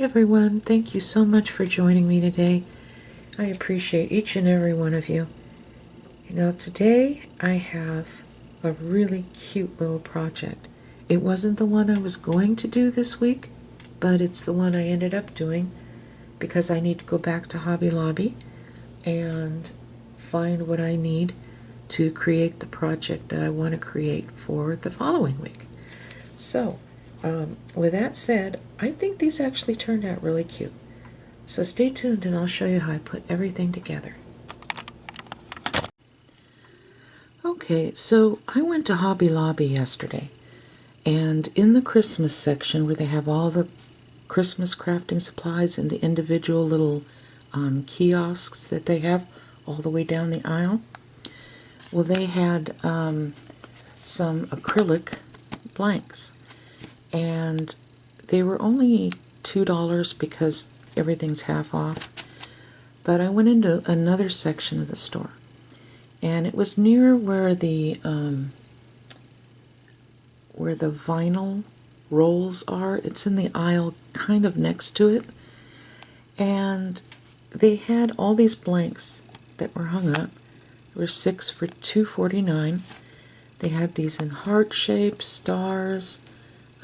everyone. Thank you so much for joining me today. I appreciate each and every one of you. Today I have a really cute little project. It wasn't the one I was going to do this week, but it's the one I ended up doing because I need to go back to Hobby Lobby and find what I need to create the project that I want to create for the following week. So, with that said, I think these actually turned out really cute. So stay tuned and I'll show you how I put everything together. Okay, so I went to Hobby Lobby yesterday, and in the Christmas section where they have all the Christmas crafting supplies and the individual little kiosks that they have all the way down the aisle, well, they had some acrylic blanks, and they were only $2 because everything's half off. But I went into another section of the store, and it was near where the vinyl rolls are. It's in the aisle kind of next to it, and they had all these blanks that were hung up. There were 6 for $2.49. They had these in heart shapes, stars,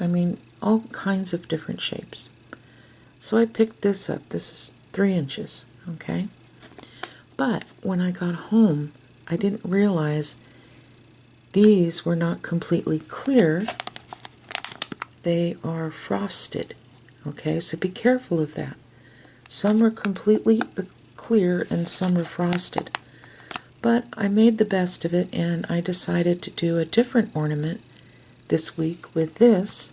I mean all kinds of different shapes. So I picked this up. This is 3 inches, okay? But when I got home, I didn't realize these were not completely clear. They are frosted, okay? So be careful of that. Some are completely clear and some are frosted. But I made the best of it, and I decided to do a different ornament this week with this,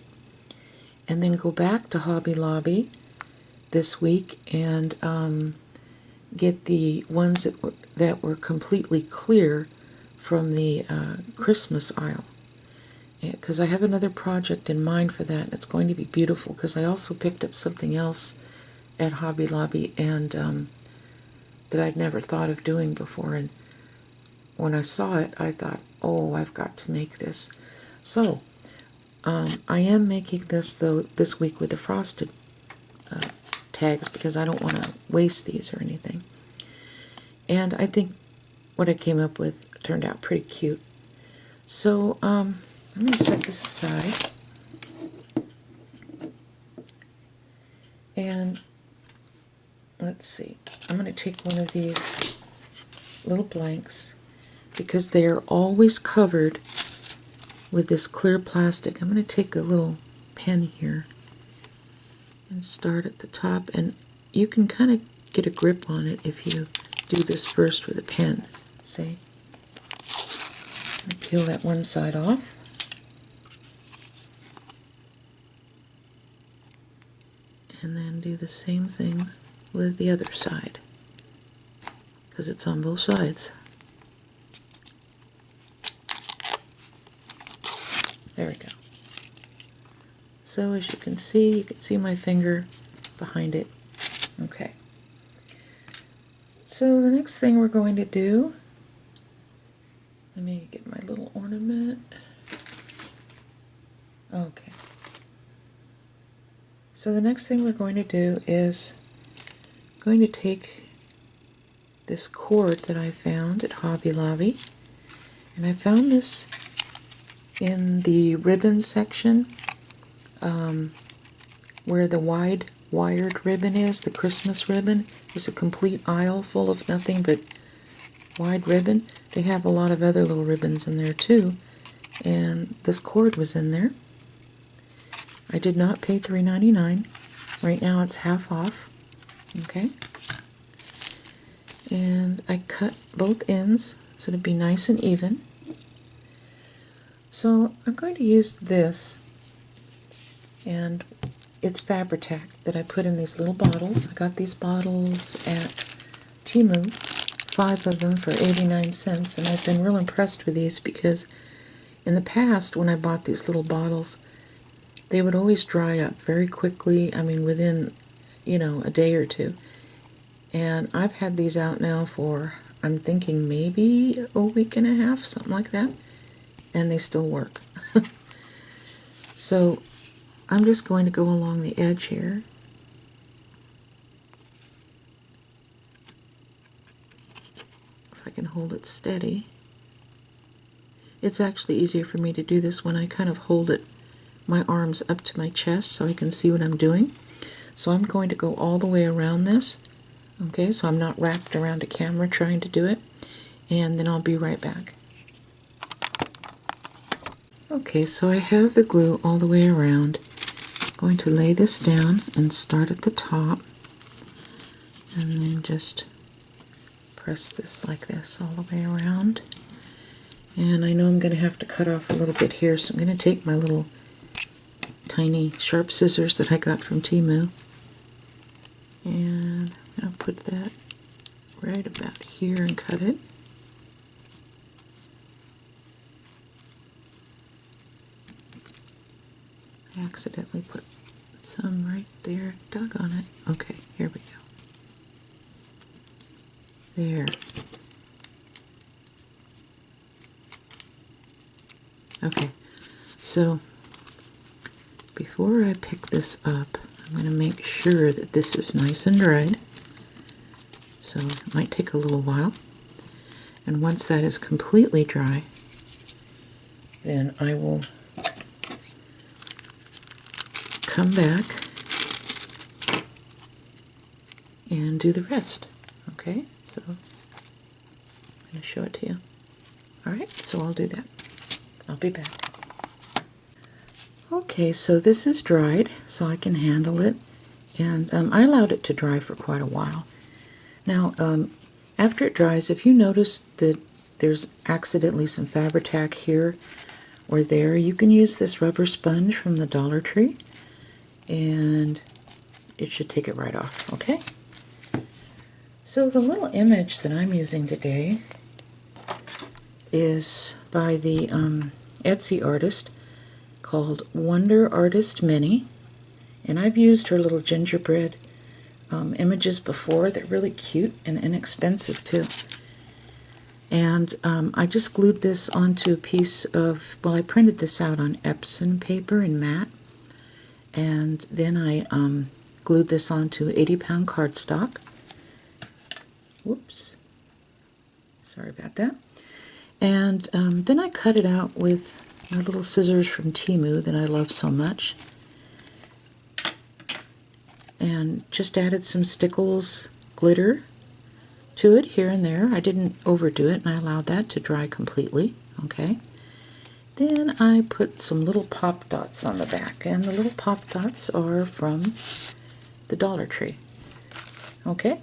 and then go back to Hobby Lobby this week and get the ones that were completely clear from the Christmas aisle. Because I have another project in mind for that. It's going to be beautiful, because I also picked up something else at Hobby Lobby and that I'd never thought of doing before. And when I saw it, I thought, oh, I've got to make this. So I am making this, though, this week with the frosted tags, because I don't want to waste these or anything. And I think what I came up with turned out pretty cute. So I'm going to set this aside, and let's see, I'm going to take one of these little blanks, because they are always covered with this clear plastic. I'm going to take a little pen here and start at the top, and you can kind of get a grip on it if you do this first with a pen. See? I'm going to peel that one side off. And then do the same thing with the other side, because it's on both sides. There we go. So as you can see my finger behind it. Okay. So the next thing we're going to do, let me get my little ornament. Okay. So the next thing we're going to do is going to take this cord that I found at Hobby Lobby, and I found this in the ribbon section, where the wide wired ribbon is, the Christmas ribbon. There's a complete aisle full of nothing but wide ribbon. They have a lot of other little ribbons in there too, and this cord was in there. I did not pay $3.99. Right now it's half off. Okay. And I cut both ends so it'd be nice and even. So I'm going to use this, and it's Fabri-Tac that I put in these little bottles. I got these bottles at Temu, 5 of them for 89 cents, and I've been real impressed with these, because in the past when I bought these little bottles, they would always dry up very quickly, I mean within, a day or two. And I've had these out now for, I'm thinking maybe a week and a half, something like that, and they still work. So I'm just going to go along the edge here I can hold it steady. It's actually easier for me to do this when I kind of hold it, my arms up to my chest so I can see what I'm doing. So I'm going to go all the way around this, okay, so I'm not wrapped around a camera trying to do it, and then I'll be right back. Okay, so I have the glue all the way around. I'm going to lay this down and start at the top, and then just press this like this all the way around. And I know I'm going to have to cut off a little bit here, so I'm going to take my little tiny sharp scissors that I got from Temu, and I'm going to put that right about here and cut it. I accidentally put some right there. Doggone it. Okay, here we go. There. Okay, so before I pick this up, I'm going to make sure that this is nice and dried. So it might take a little while. And once that is completely dry, then I will come back and do the rest. Okay, so I'm going to show it to you. Alright, so I'll do that. I'll be back. Okay, so this is dried, so I can handle it. And I allowed it to dry for quite a while. Now, after it dries, if you notice that there's accidentally some Fabri-Tac here or there, you can use this rubber sponge from the Dollar Tree, and it should take it right off, okay? So the little image that I'm using today is by the Etsy artist called Wonder Artist Minnie, and I've used her little gingerbread images before. They're really cute and inexpensive too. And I just glued this onto a piece of, well, I printed this out on Epson paper in matte, and then I glued this onto 80-pound cardstock. Whoops, sorry about that. And then I cut it out with my little scissors from Temu that I love so much, and just added some Stickles glitter to it here and there. I didn't overdo it, and I allowed that to dry completely. Okay. Then I put some little pop dots on the back, and the little pop dots are from the Dollar Tree. Okay.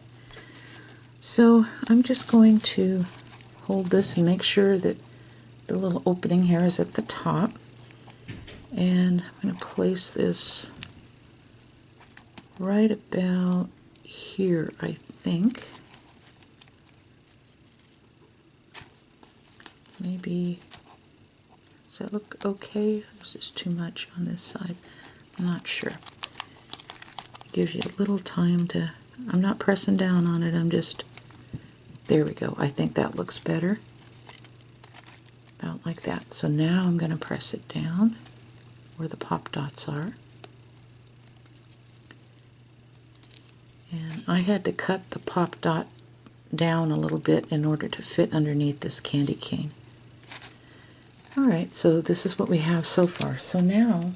So I'm just going to hold this and make sure that the little opening here is at the top, and I'm going to place this right about here, I think. Maybe, does that look okay? Or is this too much on this side? I'm not sure. It gives you a little time to, I'm not pressing down on it, I'm just, there we go. I think that looks better. About like that. So now I'm going to press it down where the pop dots are. And I had to cut the pop dot down a little bit in order to fit underneath this candy cane. Alright, so this is what we have so far. So now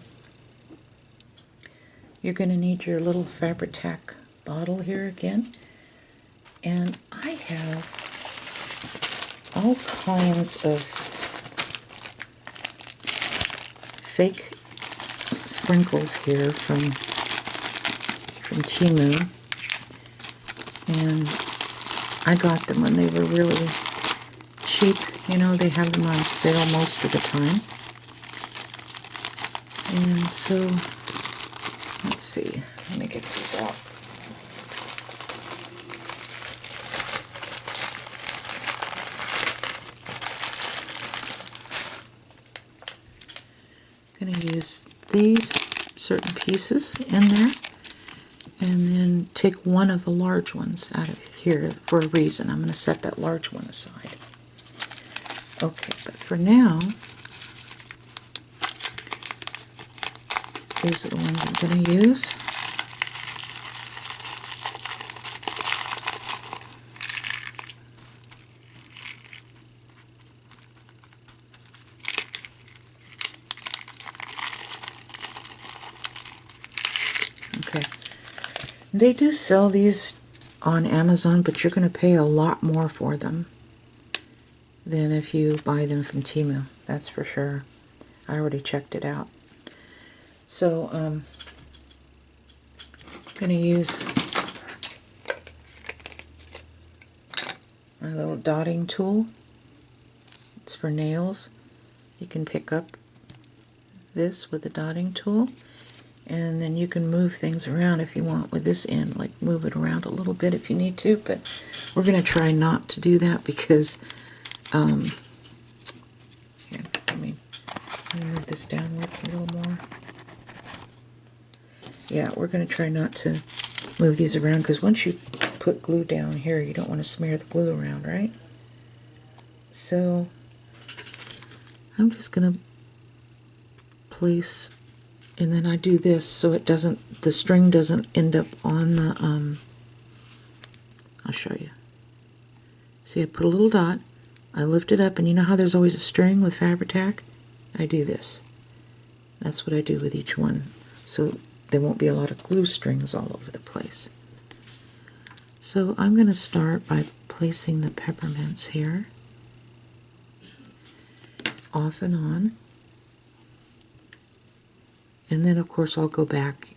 you're going to need your little Fabri-Tac bottle here again. And I have all kinds of fake sprinkles here from Temu, and I got them when they were really cheap. You know, they have them on sale most of the time. And so, let's see, let me get these out. I'm going to use these certain pieces in there, and then take one of the large ones out of here for a reason. I'm going to set that large one aside. Okay, but for now, these are the ones I'm going to use. They do sell these on Amazon, but you're going to pay a lot more for them than if you buy them from Temu. That's for sure. I already checked it out. So I'm going to use my little dotting tool. It's for nails. You can pick up this with the dotting tool, and then you can move things around if you want with this end, like move it around a little bit if you need to, but we're going to try not to do that because here, let me move this downwards a little more. Yeah, we're going to try not to move these around because once you put glue down here, you don't want to smear the glue around, right? So I'm just going to place, and then I do this so it doesn't, the string doesn't end up on the, I'll show you. See, I put a little dot, I lift it up, and you know how there's always a string with Fabri-Tac? I do this. That's what I do with each one, so there won't be a lot of glue strings all over the place. So I'm going to start by placing the peppermints here, off and on. And then, of course, I'll go back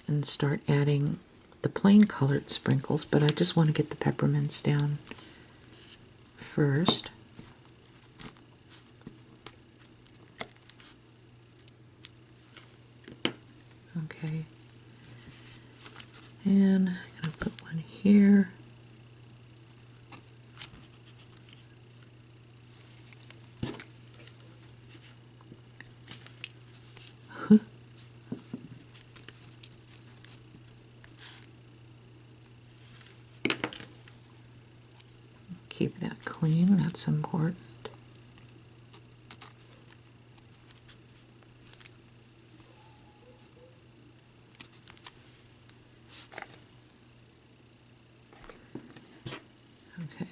and start adding the plain colored sprinkles, but I just want to get the peppermints down first. Okay. And I'm going to put one here. Keep that clean, that's important. Okay.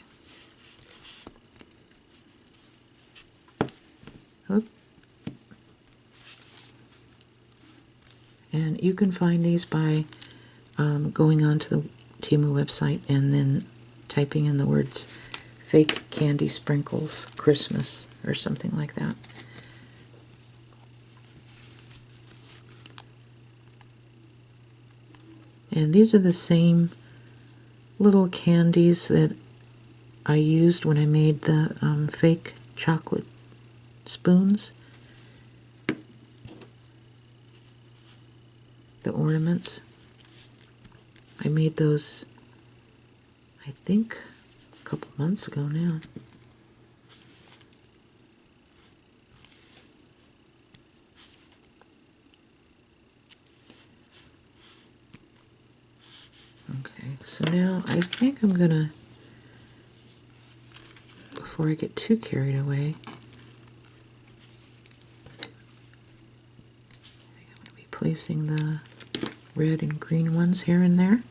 Oop. And you can find these by going onto the Temu website and then typing in the words fake candy sprinkles Christmas or something like that. And these are the same little candies that I used when I made the fake chocolate spoons, the ornaments. I made those, I think, a couple months ago now. Okay, so now I think I'm gonna, before I get too carried away, I think I'm gonna be placing the red and green ones here and there.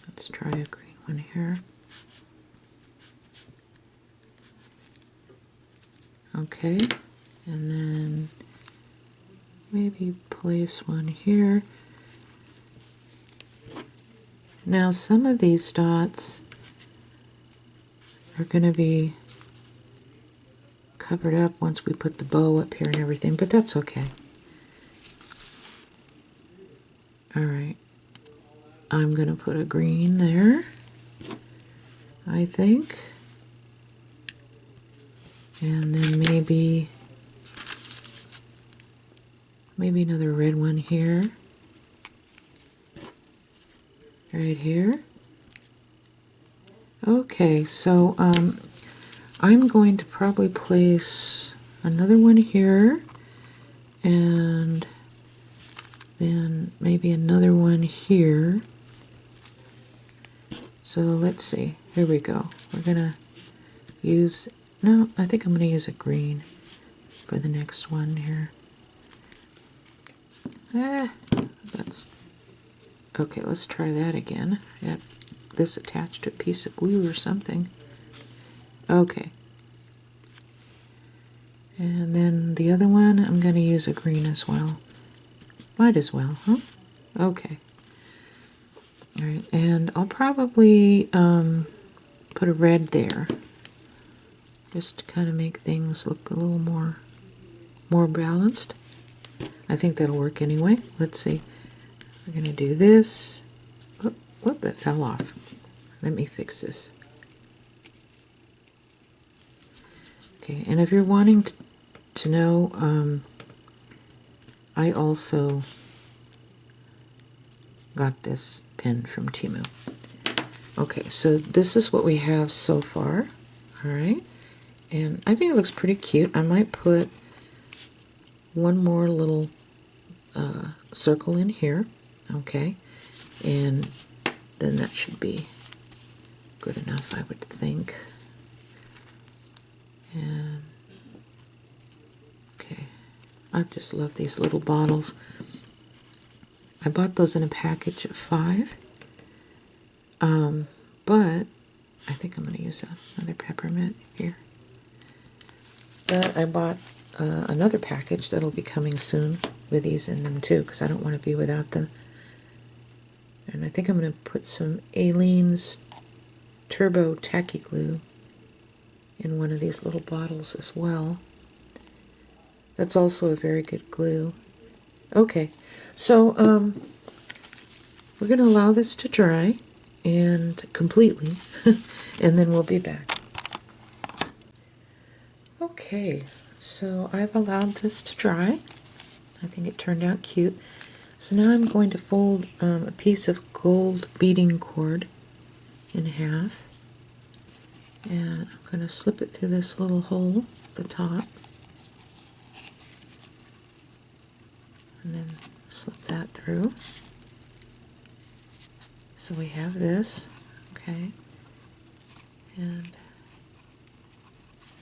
Let's try a green one here. Okay, and then maybe place one here. Now some of these dots are going to be covered up once we put the bow up here and everything, but that's okay. Alright, I'm going to put a green there, I think. And then maybe another red one here. Right here. Okay, so I'm going to probably place another one here, and then maybe another one here. So let's see. Here we go. We're gonna use, no, I think I'm gonna use a green for the next one here. That's okay. Let's try that again. Yep, this attached to a piece of glue or something. Okay. And then the other one, I'm going to use a green as well. Might as well, huh? Okay. All right, and I'll probably put a red there, just to kind of make things look a little more balanced. I think that'll work anyway. Let's see. We're going to do this. Whoop, that fell off. Let me fix this. Okay, and if you're wanting to know, I also got this pen from Temu. Okay, so this is what we have so far. All right, and I think it looks pretty cute. I might put one more little circle in here. Okay, and then that should be good enough, I would think. And okay, I just love these little bottles. I bought those in a package of 5, but I think I'm going to use another peppermint here. But I bought another package that'll be coming soon with these in them too, because I don't want to be without them. And I think I'm going to put some Aleene's Turbo Tacky Glue in one of these little bottles as well. That's also a very good glue. Okay, so we're going to allow this to dry and completely, and then we'll be back. Okay, so I've allowed this to dry. I think it turned out cute. So now I'm going to fold a piece of gold beading cord in half, and I'm going to slip it through this little hole at the top, and then slip that through. So we have this, okay, and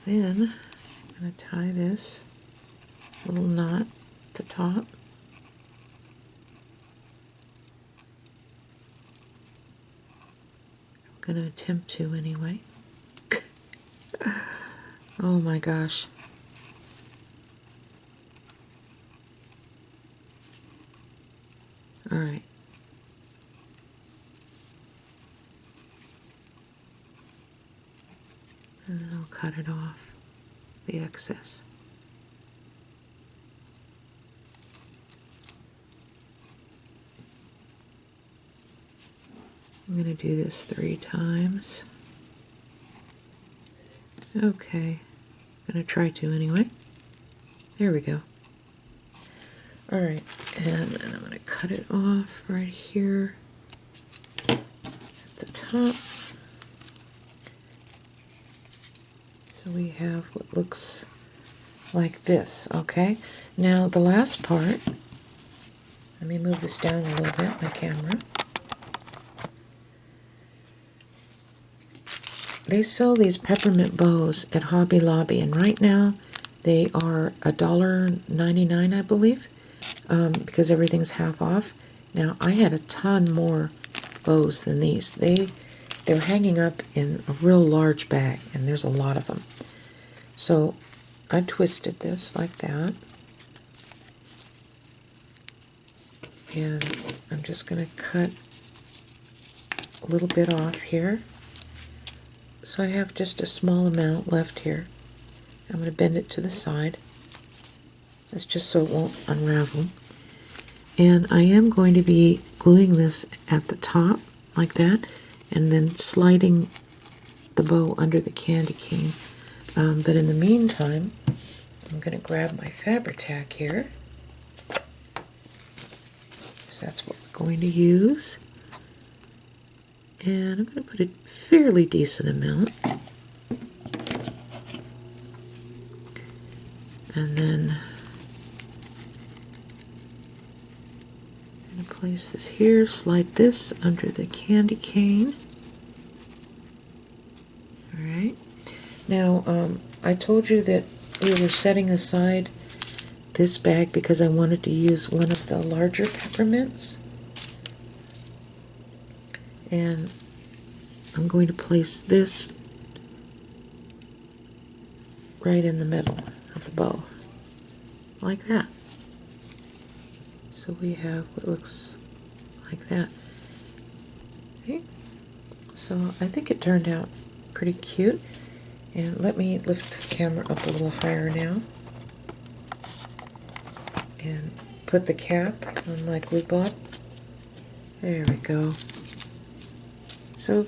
then I'm going to tie this little knot at the top. I'm going to attempt to anyway. Oh my gosh. All right. And then I'll cut it off, the excess. I'm going to do this 3 times. Okay. I'm going to try to anyway. There we go. Alright, and then I'm going to cut it off right here at the top. So we have what looks like this, okay? Now the last part, let me move this down a little bit, my camera. They sell these peppermint bows at Hobby Lobby, and right now they are $1.99, I believe, because everything's half off. Now I had a ton more bows than these. They're hanging up in a real large bag, and there's a lot of them. So I twisted this like that, and I'm just going to cut a little bit off here. So I have just a small amount left here. I'm going to bend it to the side. That's just so it won't unravel. And I am going to be gluing this at the top like that, and then sliding the bow under the candy cane. But in the meantime, I'm going to grab my Fabri-Tac here, because that's what we're going to use. And I'm going to put a fairly decent amount. And then I'm going to place this here, slide this under the candy cane. Alright. Now, I told you that we were setting aside this bag because I wanted to use one of the larger peppermints. And I'm going to place this right in the middle of the bow, like that. So we have what looks like that. Okay. So I think it turned out pretty cute. And let me lift the camera up a little higher now and put the cap on my glue bot. There we go. So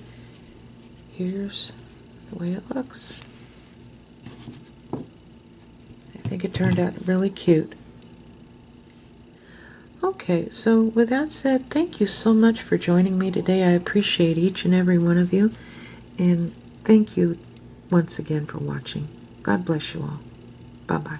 here's the way it looks. I think it turned out really cute. Okay, so with that said, thank you so much for joining me today. I appreciate each and every one of you. And thank you once again for watching. God bless you all. Bye-bye.